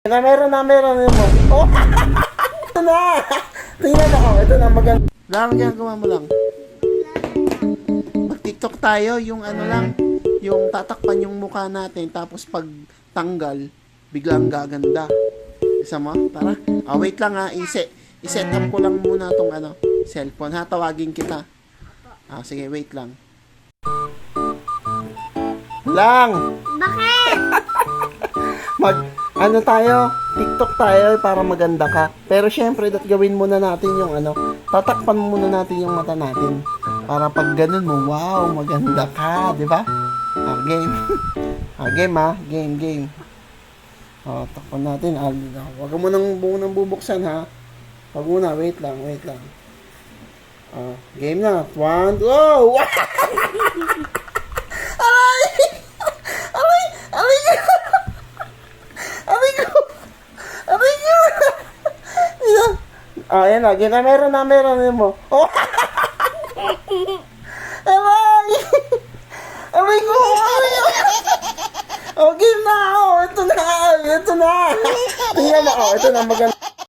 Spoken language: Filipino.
Meron mo. Oh, ito na. Tingnan mo, ito na maganda. Lang, ginagawa mo lang. Pag TikTok tayo, yung ano lang, yung tatakpan yung mukha natin, tapos pag tanggal, biglang gaganda. Isa mo? Tara. Wait lang ha, i-set up ko lang muna tong ano, cellphone ha, tawagin kita. Sige, wait lang. Lang! Bakit? Ano tayo, TikTok tayo para maganda ka. Pero syempre, gawin muna natin yung ano, tatakpan muna natin yung mata natin. Para pag ganun mo, wow, maganda ka, di ba? Game. Game. Takpan natin. Huwag mo nang bubuksan ha. Huwag muna, wait lang. Game na. 1, go! Ayan na, meron mo. Oh! Aray ko! Oh, game na! Ito na! Tingnan mo, ito na, maganda.